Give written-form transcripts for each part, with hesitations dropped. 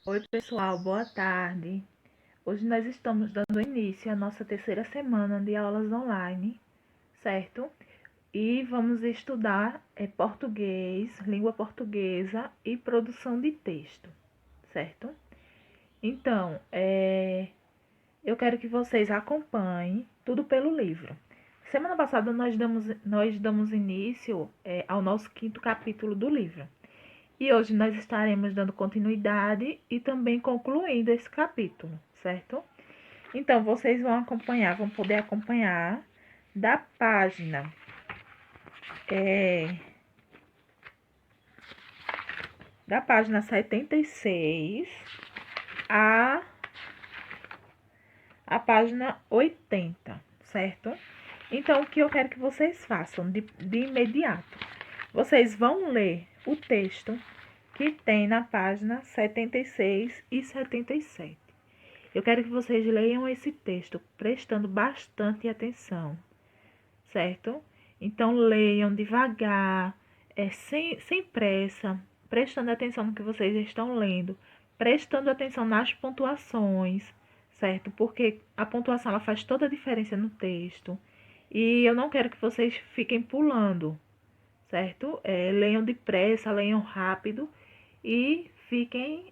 Oi, pessoal, boa tarde. Hoje nós estamos dando início à nossa terceira semana de aulas online, certo? E vamos estudar português, língua portuguesa e produção de texto, certo? Então, eu quero que vocês acompanhem tudo pelo livro. Semana passada nós damos início ao nosso quinto capítulo do livro. E hoje nós estaremos dando continuidade e também concluindo esse capítulo, certo? Então, vocês vão poder acompanhar da página é, da página 76 a a página 80, certo? Então, o que eu quero que vocês façam de imediato? Vocês vão ler o texto que tem na página 76 e 77. Eu quero que vocês leiam esse texto prestando bastante atenção, certo? Então, leiam devagar, sem pressa, prestando atenção no que vocês estão lendo, prestando atenção nas pontuações, certo? Porque a pontuação ela faz toda a diferença no texto. E eu não quero que vocês fiquem pulando, certo? Leiam depressa, leiam rápido e fiquem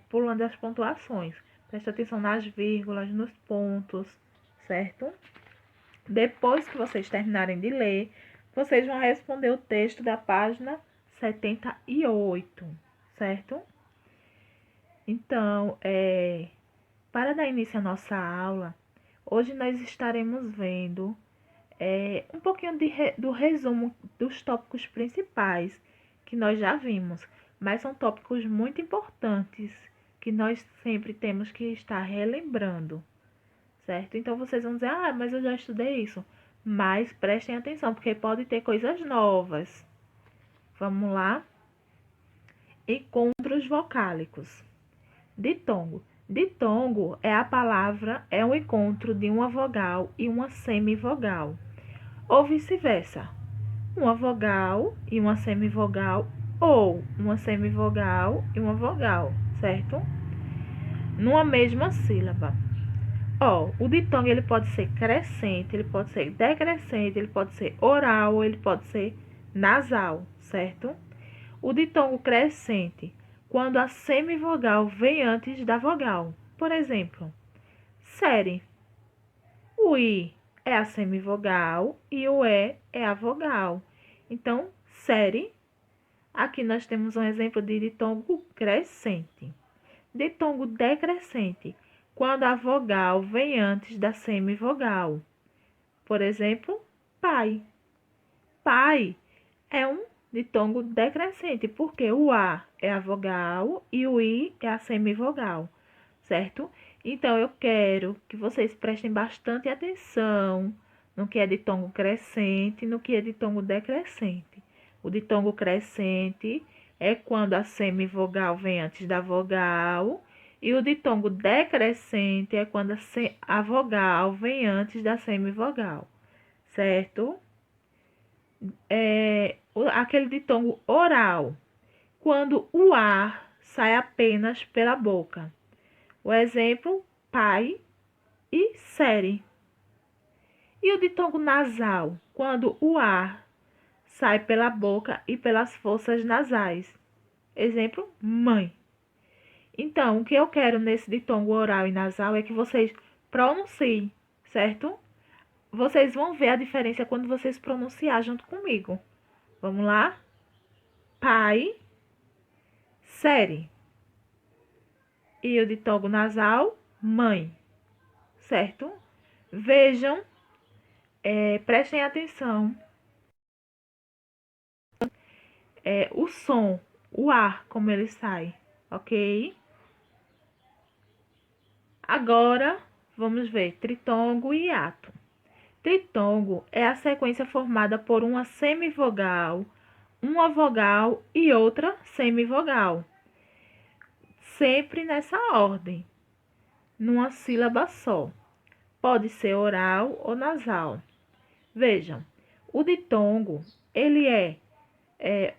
pulando as pontuações. Preste atenção nas vírgulas, nos pontos, certo? Depois que vocês terminarem de ler, vocês vão responder o texto da página 78, certo? Então, para dar início à nossa aula, hoje nós estaremos vendo um pouquinho do resumo dos tópicos principais que nós já vimos, mas são tópicos muito importantes que nós sempre temos que estar relembrando, certo? Então vocês vão dizer, mas eu já estudei isso. Mas prestem atenção, porque pode ter coisas novas. Vamos lá? Encontros vocálicos. Ditongo. Ditongo é um encontro de uma vogal e uma semivogal, ou vice-versa. Uma vogal e uma semivogal, ou uma semivogal e uma vogal, certo? Numa mesma sílaba. O ditongo ele pode ser crescente, ele pode ser decrescente, ele pode ser oral, ele pode ser nasal, certo? O ditongo crescente, quando a semivogal vem antes da vogal. Por exemplo, série. O I é a semivogal e o E é a vogal. Então, série. Aqui nós temos um exemplo de ditongo crescente. Ditongo decrescente, quando a vogal vem antes da semivogal. Por exemplo, pai. Pai é um ditongo decrescente, porque o A é a vogal e o I é a semivogal, certo? Então, eu quero que vocês prestem bastante atenção no que é ditongo crescente e no que é ditongo decrescente. O ditongo crescente é quando a semivogal vem antes da vogal, e o ditongo decrescente é quando a vogal vem antes da semivogal, certo? Aquele ditongo oral, quando o ar sai apenas pela boca. O exemplo, pai e série. E o ditongo nasal, quando o ar sai pela boca e pelas forças nasais. Exemplo, mãe. Então, o que eu quero nesse ditongo oral e nasal é que vocês pronunciem, certo? Vocês vão ver a diferença quando vocês pronunciar junto comigo. Vamos lá? Pai, série. E o ditongo nasal, mãe, certo? Vejam, prestem atenção. O som, o ar, como ele sai, ok? Agora, vamos ver tritongo e hiato. Tritongo é a sequência formada por uma semivogal, uma vogal e outra semivogal. Sempre nessa ordem, numa sílaba só. Pode ser oral ou nasal. Vejam, o ditongo, ele é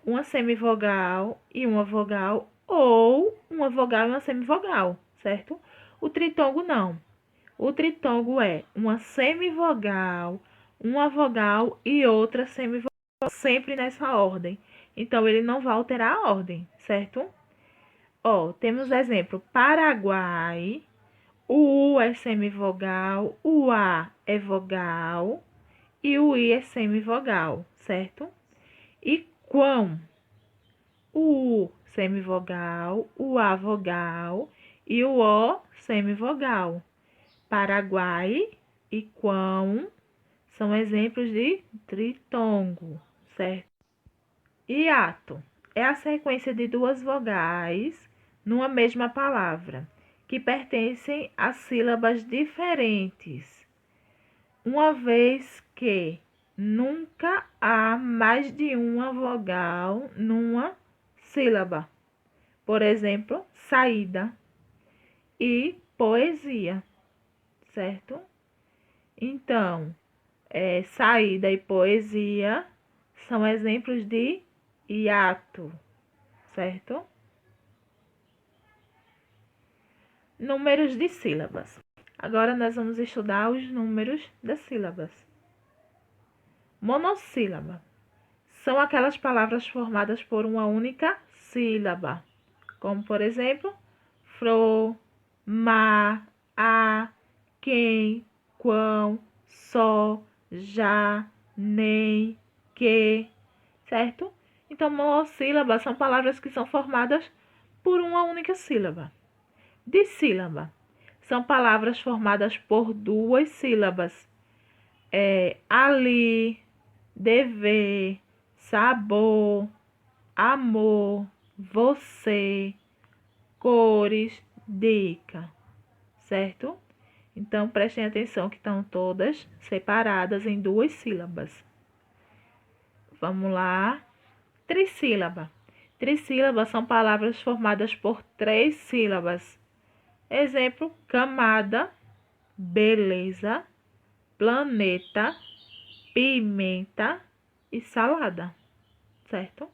uma semivogal e uma vogal ou uma vogal e uma semivogal, certo? O tritongo não. O tritongo é uma semivogal, uma vogal e outra semivogal, sempre nessa ordem. Então, ele não vai alterar a ordem, certo? Ó, temos exemplo: Paraguai, o U é semivogal, o A é vogal e o I é semivogal, certo? E quão, o U semivogal, o A vogal e o O semivogal. Paraguai e quão são exemplos de tritongo, certo? Hiato é a sequência de duas vogais numa mesma palavra, que pertencem a sílabas diferentes, uma vez que nunca há mais de uma vogal numa sílaba. Por exemplo, saída e poesia, certo? Então, saída e poesia são exemplos de hiato, certo? Números de sílabas. Agora nós vamos estudar os números das sílabas. Monossílaba são aquelas palavras formadas por uma única sílaba, como por exemplo, fro, ma, a, quem, quão, só, já, nem, que, certo? Então, monossílabas são palavras que são formadas por uma única sílaba. Dissílaba são palavras formadas por duas sílabas. Ali, dever, sabor, amor, você, cores, dica, certo? Então, prestem atenção que estão todas separadas em duas sílabas. Vamos lá. Trissílaba. Trissílabas são palavras formadas por três sílabas. Exemplo: camada, beleza, planeta, pimenta e salada, certo?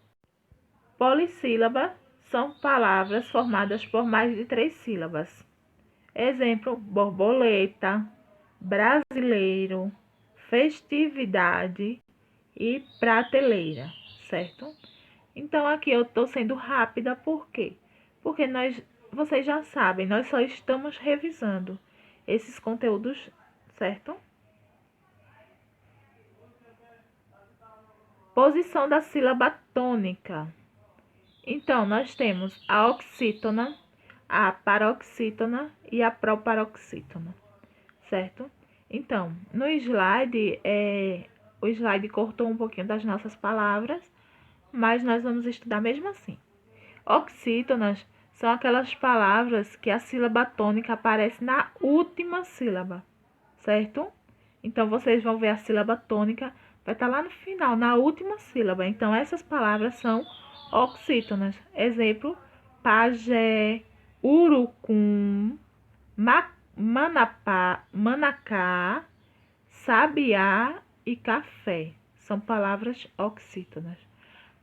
Polissílaba são palavras formadas por mais de três sílabas. Exemplo: borboleta, brasileiro, festividade e prateleira, certo? Então, aqui eu estou sendo rápida, por quê? Porque vocês já sabem, nós só estamos revisando esses conteúdos, certo? Posição da sílaba tônica. Então, nós temos a oxítona, a paroxítona e a proparoxítona, certo? Então, no slide, o slide cortou um pouquinho das nossas palavras, mas nós vamos estudar mesmo assim. Oxítonas são aquelas palavras que a sílaba tônica aparece na última sílaba, certo? Então, vocês vão ver a sílaba tônica, vai estar lá no final, na última sílaba. Então, essas palavras são oxítonas. Exemplo: pajé, urucum, manacá, sabiá e café. São palavras oxítonas.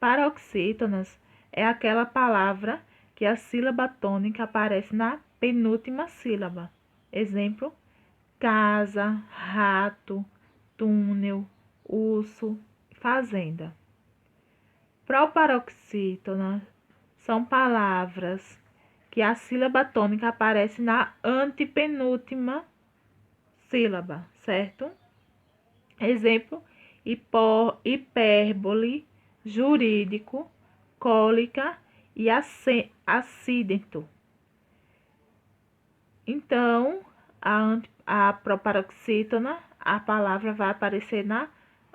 Paroxítonas é aquela palavra que a sílaba tônica aparece na penúltima sílaba. Exemplo: casa, rato, túnel, urso, fazenda. Proparoxítonas são palavras que a sílaba tônica aparece na antepenúltima sílaba, certo? Exemplo: hipérbole, jurídico, cólica e acidento. Então, a proparoxítona, a palavra vai aparecer na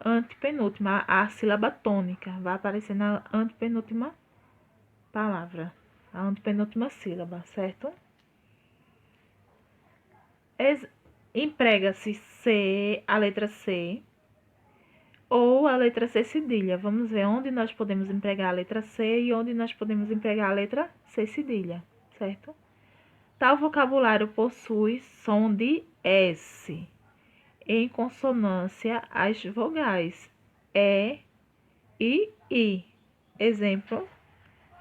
antepenúltima, a sílaba tônica vai aparecer na antepenúltima palavra, a antepenúltima sílaba, certo? Emprega-se a letra C ou a letra C cedilha. Vamos ver onde nós podemos empregar a letra C e onde nós podemos empregar a letra C cedilha, certo? Tal vocabulário possui som de S em consonância às vogais E e I. Exemplo: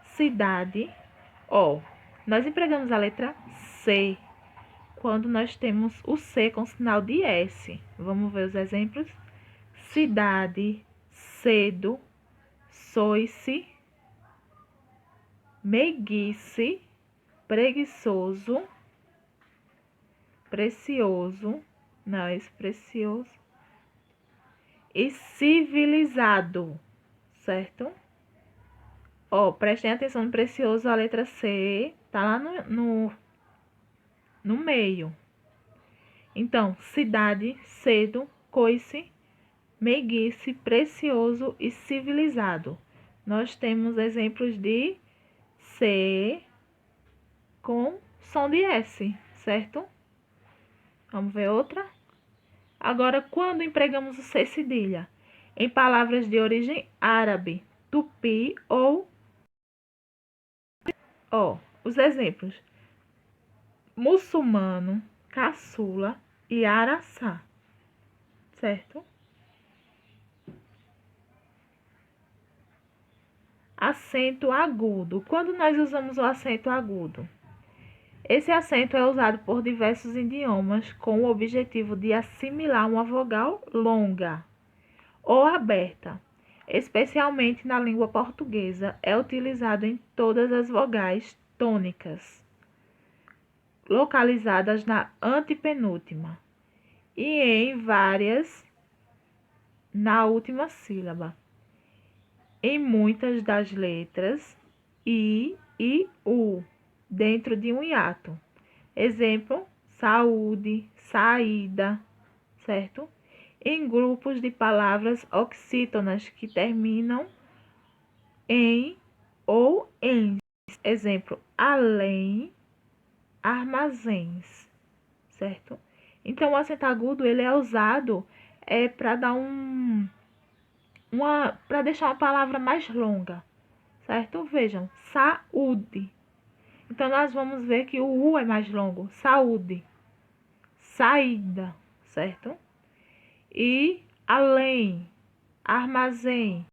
cidade, Ó, nós empregamos a letra C quando nós temos o C com sinal de S. Vamos ver os exemplos? Cidade, cedo, soice, meiguice, preguiçoso, precioso, não, esse precioso, e civilizado, certo? Ó, prestem atenção no precioso, a letra C tá lá no meio. Então, cidade, cedo, coice, meiguice, precioso e civilizado. Nós temos exemplos de C com som de S, certo? Vamos ver outra? Agora, quando empregamos o C cedilha? Em palavras de origem árabe, tupi ou... Ó, os exemplos. Muçulmano, caçula e araçá, certo? Acento agudo. Quando nós usamos o acento agudo? Esse acento é usado por diversos idiomas com o objetivo de assimilar uma vogal longa ou aberta. Especialmente na língua portuguesa, é utilizado em todas as vogais tônicas, localizadas na antepenúltima, e em várias na última sílaba. Em muitas das letras I e U, dentro de um hiato. Exemplo, saúde, saída, certo? Em grupos de palavras oxítonas que terminam em ou em. Exemplo, além, armazéns, certo? Então, o acento agudo, ele é usado para dar para deixar uma palavra mais longa, certo? Vejam, saúde. Então, nós vamos ver que o U é mais longo, saúde, saída, certo? E além, armazém.